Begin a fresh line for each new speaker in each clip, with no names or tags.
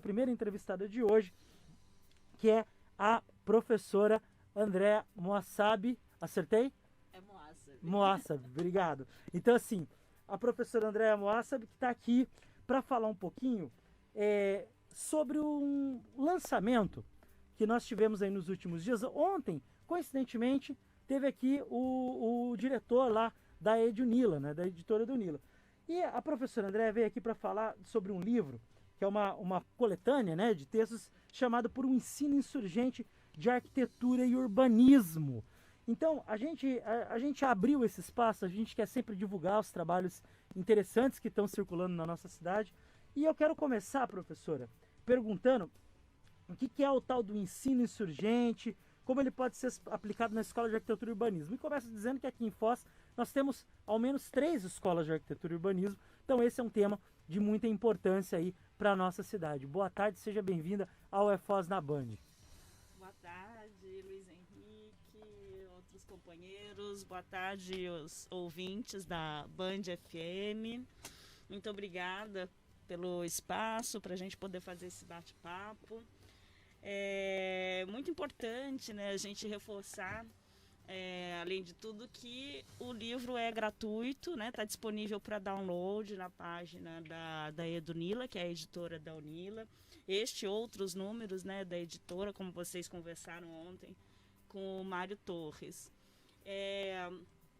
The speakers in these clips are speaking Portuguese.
primeira entrevistada de hoje, que é a professora Andréa Moassab. Acertei?
É Moassab.
Moassab, obrigado. Então, assim, a professora Andréa Moassab, que está aqui para falar um pouquinho sobre um lançamento que nós tivemos aí nos últimos dias. Ontem, coincidentemente, teve aqui o diretor lá da Edunila, né, da editora do Unila. E a professora Andréa veio aqui para falar sobre um livro, que é uma coletânea, né, de textos, chamado Por um Ensino Insurgente de Arquitetura e Urbanismo. Então, a gente abriu esse espaço, a gente quer sempre divulgar os trabalhos interessantes que estão circulando na nossa cidade. E eu quero começar, professora, perguntando o que é o tal do ensino insurgente, como ele pode ser aplicado na Escola de Arquitetura e Urbanismo. E começa dizendo que aqui em Foz nós temos ao menos 3 escolas de arquitetura e urbanismo, então esse é um tema de muita importância aí para a nossa cidade. Boa tarde, seja bem-vinda ao Foz na Band.
Boa tarde, Luiz Henrique, outros companheiros, boa tarde os ouvintes da Band FM. Muito obrigada pelo espaço para a gente poder fazer esse bate-papo. É muito importante, né, a gente reforçar, além de tudo, que o livro é gratuito, né, está disponível para download na página da Edunila, que é a editora da Unila. Outros números, né, da editora, como vocês conversaram ontem com o Mário Torres.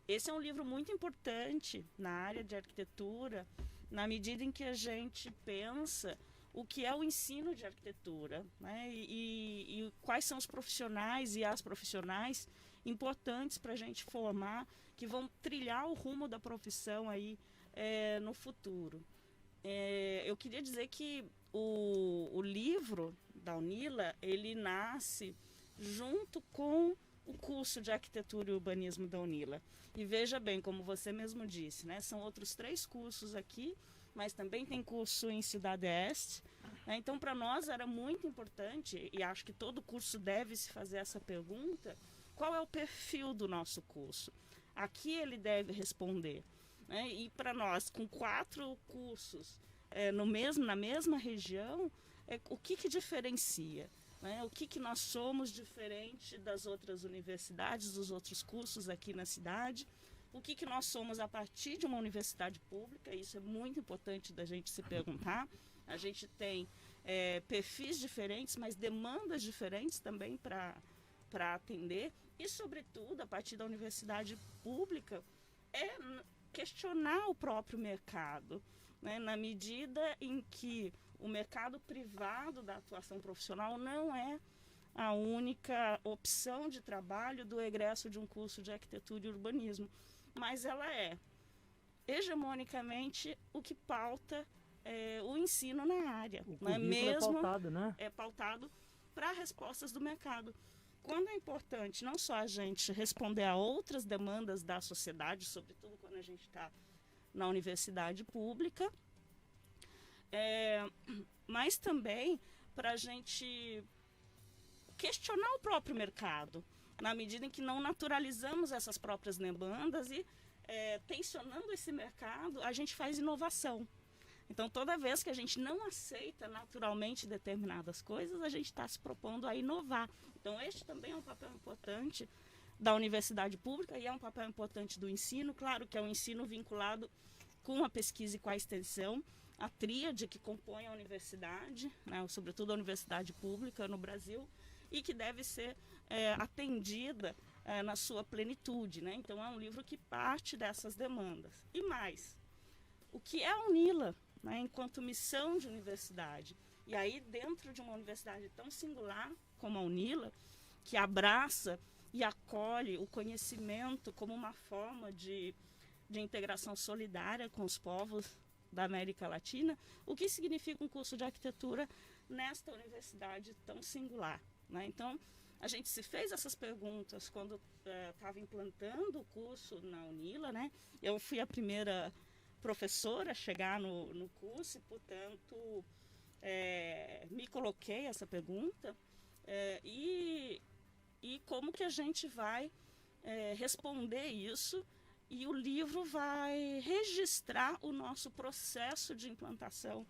Esse é um livro muito importante na área de arquitetura, na medida em que a gente pensa o que é o ensino de arquitetura, né? E quais são os profissionais e as profissionais importantes para a gente formar, que vão trilhar o rumo da profissão aí no futuro. Eu queria dizer que o livro da Unila, ele nasce junto com o curso de Arquitetura e Urbanismo da Unila. E veja bem, como você mesmo disse, né? São outros 3 cursos aqui, mas também tem curso em Cidade Este. Né? Então, para nós era muito importante, e acho que todo curso deve se fazer essa pergunta, qual é o perfil do nosso curso? A que ele deve responder? Né? E para nós, com 4 cursos na mesma região, o que diferencia? Né? O que nós somos diferente das outras universidades, dos outros cursos aqui na cidade? O que nós somos a partir de uma universidade pública? Isso é muito importante da gente se perguntar. A gente tem perfis diferentes, mas demandas diferentes também para atender. E, sobretudo, a partir da universidade pública, questionar o próprio mercado, né? Na medida em que o mercado privado da atuação profissional não é a única opção de trabalho do egresso de um curso de arquitetura e urbanismo, mas ela é hegemonicamente o que pauta o ensino na área.
O
não é
currículo
mesmo?
É pautado, né?
É pautado para respostas do mercado. Quando é importante não só a gente responder a outras demandas da sociedade, sobretudo quando a gente está na universidade pública, mas também para a gente questionar o próprio mercado, na medida em que não naturalizamos essas próprias demandas e, tensionando esse mercado, a gente faz inovação. Então, toda vez que a gente não aceita naturalmente determinadas coisas, a gente está se propondo a inovar. Então, este também é um papel importante da universidade pública e é um papel importante do ensino. Claro que é um ensino vinculado com a pesquisa e com a extensão, a tríade que compõe a universidade, né, sobretudo a universidade pública no Brasil, e que deve ser atendida na sua plenitude. Né? Então, é um livro que parte dessas demandas. E mais, o que é a Unila, né, enquanto missão de universidade? E aí, dentro de uma universidade tão singular como a Unila, que abraça e acolhe o conhecimento como uma forma de integração solidária com os povos da América Latina, o que significa um curso de arquitetura nesta universidade tão singular? Né? Então, a gente se fez essas perguntas quando estava implantando o curso na Unila. Né? Eu fui a primeira professora a chegar no curso e, portanto, me coloquei essa pergunta e como que a gente vai responder isso. E o livro vai registrar o nosso processo de implantação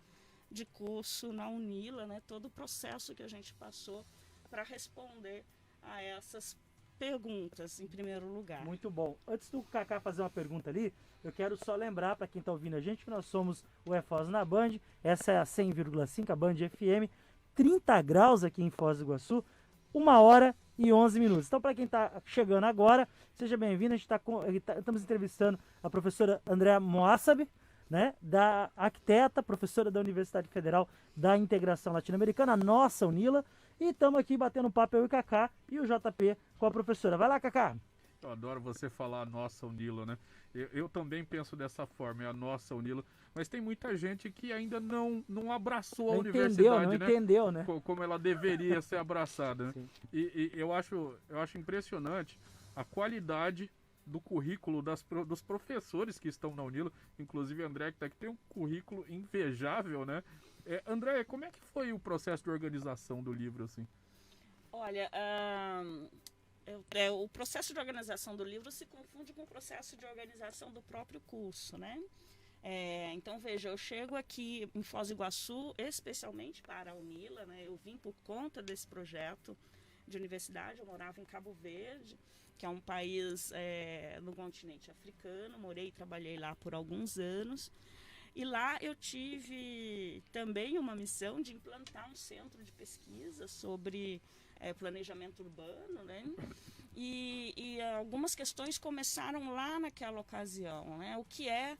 de curso na Unila, né? Todo o processo que a gente passou para responder a essas perguntas, em primeiro lugar.
Muito bom. Antes do Kaká fazer uma pergunta ali, eu quero só lembrar para quem está ouvindo a gente que nós somos o EFOS na Band, essa é a 100,5, a Band FM, 30 graus aqui em Foz do Iguaçu, 1h11 minutos. Então, para quem está chegando agora, seja bem-vindo. A gente estamos entrevistando a professora Andréa Moassab, né, da arquiteta, professora da Universidade Federal da Integração Latino-Americana, a nossa Unila, e estamos aqui batendo um papo eu e o Kaká e o JP com a professora. Vai lá, Kaká.
Eu adoro você falar a nossa Unila, né? Eu também penso dessa forma, é a nossa Unila, mas tem muita gente que ainda não abraçou a universidade,
não
né?
entendeu, né?
Como ela deveria ser abraçada, né? E eu acho impressionante a qualidade do currículo dos professores que estão na Unila, inclusive André, que tá aqui, tem um currículo invejável, né? André, como é que foi o processo de organização do livro, assim?
Olha, o processo de organização do livro se confunde com o processo de organização do próprio curso, né? Então, veja, eu chego aqui em Foz do Iguaçu, especialmente para a Unila, né? Eu vim por conta desse projeto de universidade, eu morava em Cabo Verde, que é um país no continente africano, morei e trabalhei lá por alguns anos. E lá eu tive também uma missão de implantar um centro de pesquisa sobre planejamento urbano, né? E algumas questões começaram lá naquela ocasião, né? O que é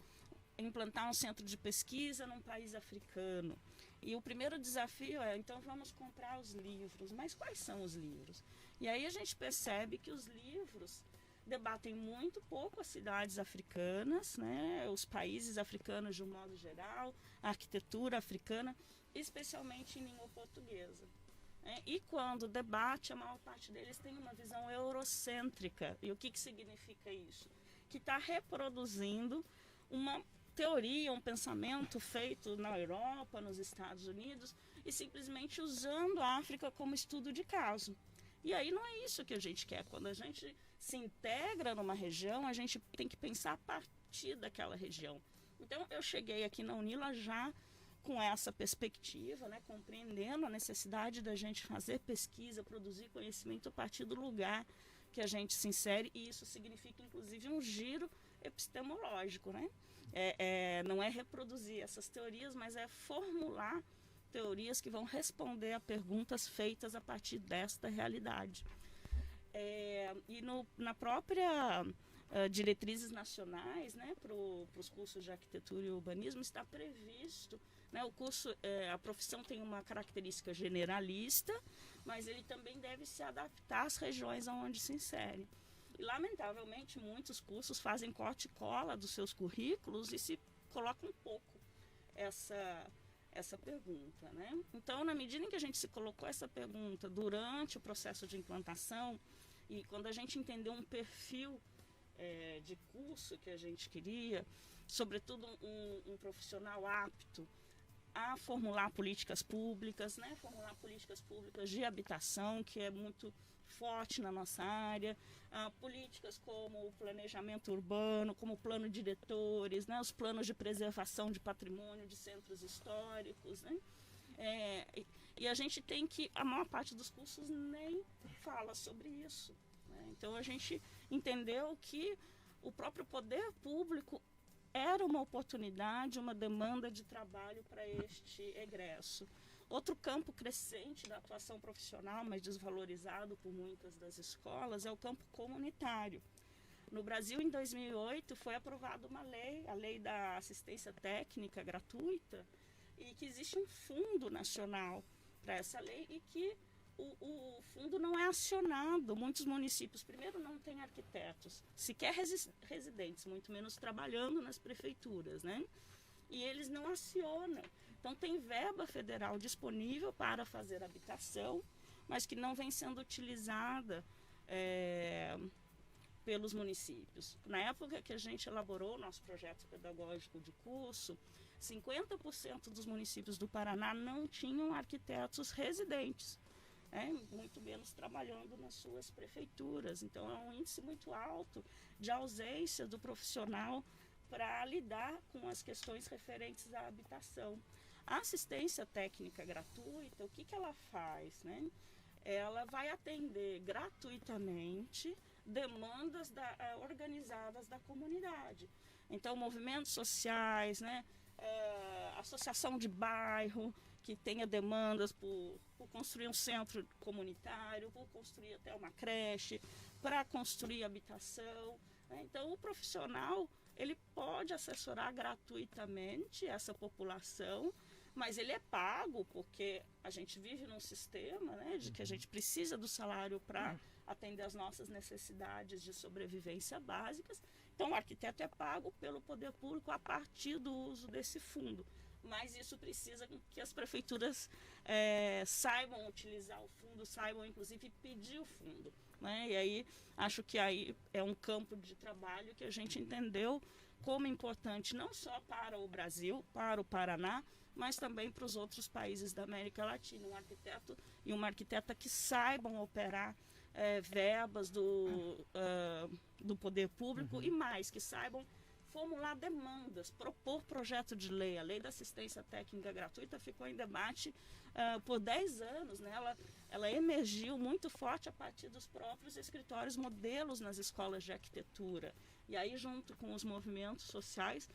implantar um centro de pesquisa num país africano? E o primeiro desafio então vamos comprar os livros. Mas quais são os livros? E aí a gente percebe que os livros debatem muito pouco as cidades africanas, né, os países africanos de um modo geral, a arquitetura africana, especialmente em língua portuguesa. E quando debate, a maior parte deles tem uma visão eurocêntrica. E o que significa isso? Que está reproduzindo uma teoria, um pensamento feito na Europa, nos Estados Unidos, e simplesmente usando a África como estudo de caso. E aí não é isso que a gente quer. Quando a gente se integra numa região, a gente tem que pensar a partir daquela região. Então, eu cheguei aqui na Unila já com essa perspectiva, né, compreendendo a necessidade da gente fazer pesquisa, produzir conhecimento a partir do lugar que a gente se insere, e isso significa, inclusive, um giro epistemológico, né? Não é reproduzir essas teorias, mas é formular teorias que vão responder a perguntas feitas a partir desta realidade. E na própria diretrizes nacionais, né, para os cursos de arquitetura e urbanismo, está previsto, né, o curso, a profissão tem uma característica generalista, mas ele também deve se adaptar às regiões onde se insere. E, lamentavelmente, muitos cursos fazem corte e cola dos seus currículos e se colocam um pouco essa pergunta, né? Então, na medida em que a gente se colocou essa pergunta durante o processo de implantação, e quando a gente entendeu um perfil de curso que a gente queria, sobretudo um profissional apto a formular políticas públicas, né? Formular políticas públicas de habitação, que é muito forte na nossa área, políticas como o planejamento urbano, como o plano de diretores, né? Os planos de preservação de patrimônio de centros históricos, né? E a gente tem que, a maior parte dos cursos nem fala sobre isso, né? Então a gente entendeu que o próprio poder público era uma oportunidade, uma demanda de trabalho para este egresso. Outro campo crescente da atuação profissional, mas desvalorizado por muitas das escolas, é o campo comunitário. No Brasil, em 2008, foi aprovada uma lei, a Lei da Assistência Técnica Gratuita, e que existe um fundo nacional para essa lei e que o fundo não é acionado. Muitos municípios, primeiro, não têm arquitetos, sequer residentes, muito menos trabalhando nas prefeituras, né? E eles não acionam. Então, tem verba federal disponível para fazer habitação, mas que não vem sendo utilizada pelos municípios. Na época que a gente elaborou o nosso projeto pedagógico de curso, 50% dos municípios do Paraná não tinham arquitetos residentes, muito menos trabalhando nas suas prefeituras. Então, é um índice muito alto de ausência do profissional para lidar com as questões referentes à habitação. A assistência técnica gratuita, o que ela faz, né? Ela vai atender gratuitamente demandas organizadas da comunidade. Então, movimentos sociais, né? Associação de bairro, que tenha demandas por construir um centro comunitário, por construir até uma creche, para construir habitação. Né? Então, o profissional, ele pode assessorar gratuitamente essa população, mas ele é pago, porque a gente vive num sistema, né, de que a gente precisa do salário para atender as nossas necessidades de sobrevivência básicas. Então, o arquiteto é pago pelo poder público a partir do uso desse fundo. Mas isso precisa que as prefeituras saibam utilizar o fundo, saibam, inclusive, pedir o fundo. Né? E aí, acho que aí é um campo de trabalho que a gente entendeu como importante, não só para o Brasil, para o Paraná, mas também para os outros países da América Latina. Um arquiteto e uma arquiteta que saibam operar verbas do poder público e mais, que saibam formular demandas, propor projeto de lei. A lei da assistência técnica gratuita ficou em debate por 10 anos. Né? Ela emergiu muito forte a partir dos próprios escritórios modelos nas escolas de arquitetura. E aí, junto com os movimentos sociais,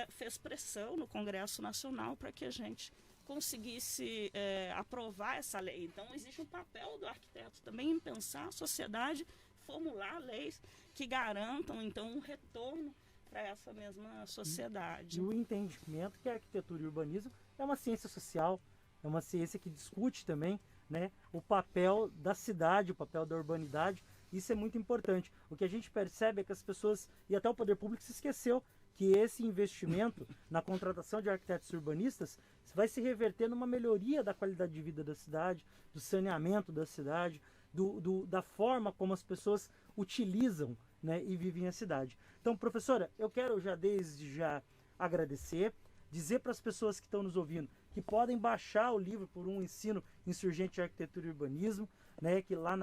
fez pressão no Congresso Nacional para que a gente conseguisse aprovar essa lei. Então, existe um papel do arquiteto também em pensar a sociedade, formular leis que garantam, então, um retorno para essa mesma sociedade.
E o entendimento que a arquitetura e o urbanismo é uma ciência social, é uma ciência que discute também, né, o papel da cidade, o papel da urbanidade. Isso é muito importante. O que a gente percebe é que as pessoas, e até o poder público se esqueceu, que esse investimento na contratação de arquitetos e urbanistas vai se reverter numa melhoria da qualidade de vida da cidade, do saneamento da cidade, da forma como as pessoas utilizam, né, e vivem a cidade. Então, professora, eu quero desde já agradecer, dizer para as pessoas que estão nos ouvindo que podem baixar o livro por um ensino insurgente de arquitetura e urbanismo, né, que lá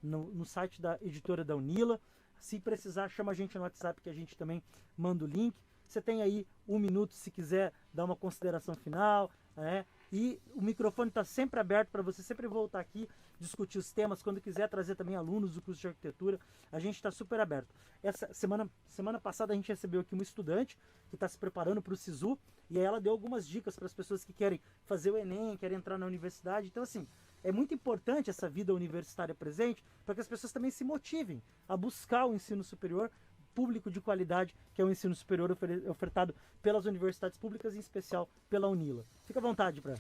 no site da editora da Unila. Se precisar, chama a gente no WhatsApp que a gente também manda o link. Você tem aí 1 minuto se quiser dar uma consideração final, né? E o microfone está sempre aberto para você sempre voltar aqui, discutir os temas. Quando quiser trazer também alunos do curso de arquitetura, a gente está super aberto. Essa semana passada a gente recebeu aqui uma estudante que está se preparando para o SISU, e aí ela deu algumas dicas para as pessoas que querem fazer o Enem, querem entrar na universidade. Então, assim, é muito importante essa vida universitária presente para que as pessoas também se motivem a buscar o ensino superior público de qualidade, que é o ensino superior ofertado pelas universidades públicas, em especial pela Unila. Fica à vontade, para.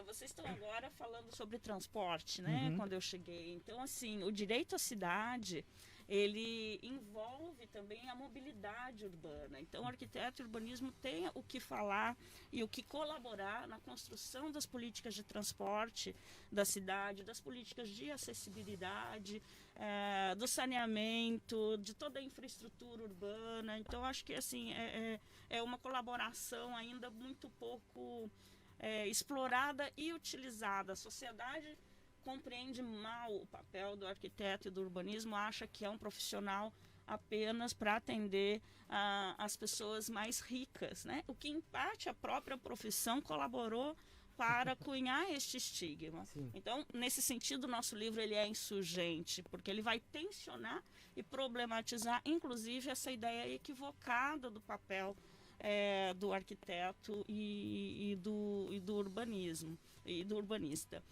Vocês estão agora falando sobre transporte, né? Quando eu cheguei. Então, assim, o direito à cidade, ele envolve também a mobilidade urbana. Então, o arquiteto e o urbanismo tem o que falar e o que colaborar na construção das políticas de transporte da cidade, das políticas de acessibilidade, do saneamento, de toda a infraestrutura urbana. Então, acho que assim, é uma colaboração ainda muito pouco explorada e utilizada. A sociedade compreende mal o papel do arquiteto e do urbanismo, acha que é um profissional apenas para atender as pessoas mais ricas, né? O que, em parte, a própria profissão colaborou para cunhar este estigma.
Sim.
Então, nesse sentido, o nosso livro ele é insurgente, porque ele vai tensionar e problematizar, inclusive, essa ideia equivocada do papel do arquiteto e do urbanismo e do urbanista.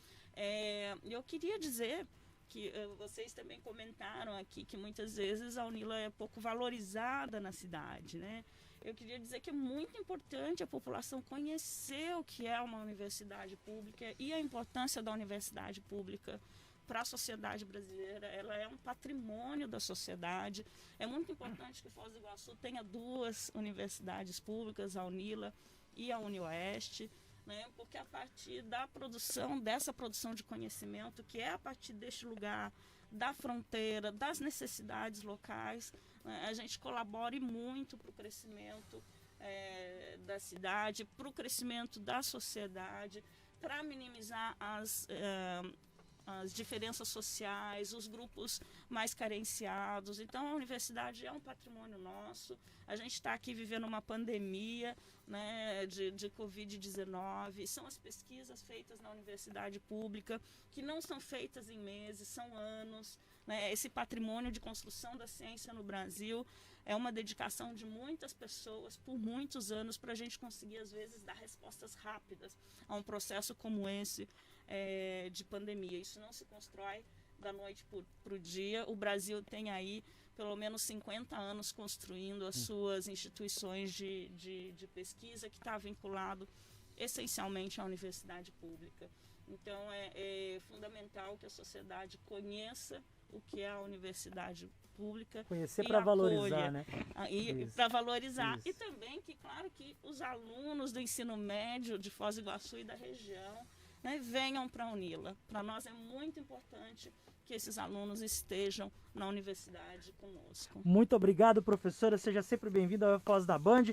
Eu queria dizer que vocês também comentaram aqui que muitas vezes a Unila é pouco valorizada na cidade, né? Eu queria dizer que é muito importante a população conhecer o que é uma universidade pública e a importância da universidade pública para a sociedade brasileira. Ela é um patrimônio da sociedade. É muito importante que Foz do Iguaçu tenha 2 universidades públicas, a Unila e a UniOeste, né? Porque a partir dessa produção de conhecimento, que é a partir deste lugar, da fronteira, das necessidades locais, né, a gente colabora muito para o crescimento da cidade, para o crescimento da sociedade, para minimizar as diferenças sociais, os grupos mais carenciados. Então, a universidade é um patrimônio nosso. A gente está aqui vivendo uma pandemia, né, de Covid-19. São as pesquisas feitas na universidade pública, que não são feitas em meses, são anos. Né? Esse patrimônio de construção da ciência no Brasil é uma dedicação de muitas pessoas por muitos anos para a gente conseguir, às vezes, dar respostas rápidas a um processo como esse de pandemia. Isso não se constrói da noite para o dia. O Brasil tem aí pelo menos 50 anos construindo as suas instituições de pesquisa, que está vinculado essencialmente à universidade pública. Então, é fundamental que a sociedade conheça o que é a universidade pública.
Conhecer para valorizar, né?
Para valorizar.
Isso.
E também que, claro, que os alunos do ensino médio de Foz do Iguaçu e da região, né, venham para a UNILA. Para nós é muito importante que esses alunos estejam na universidade conosco.
Muito obrigado, professora. Seja sempre bem-vinda ao Foz da Band.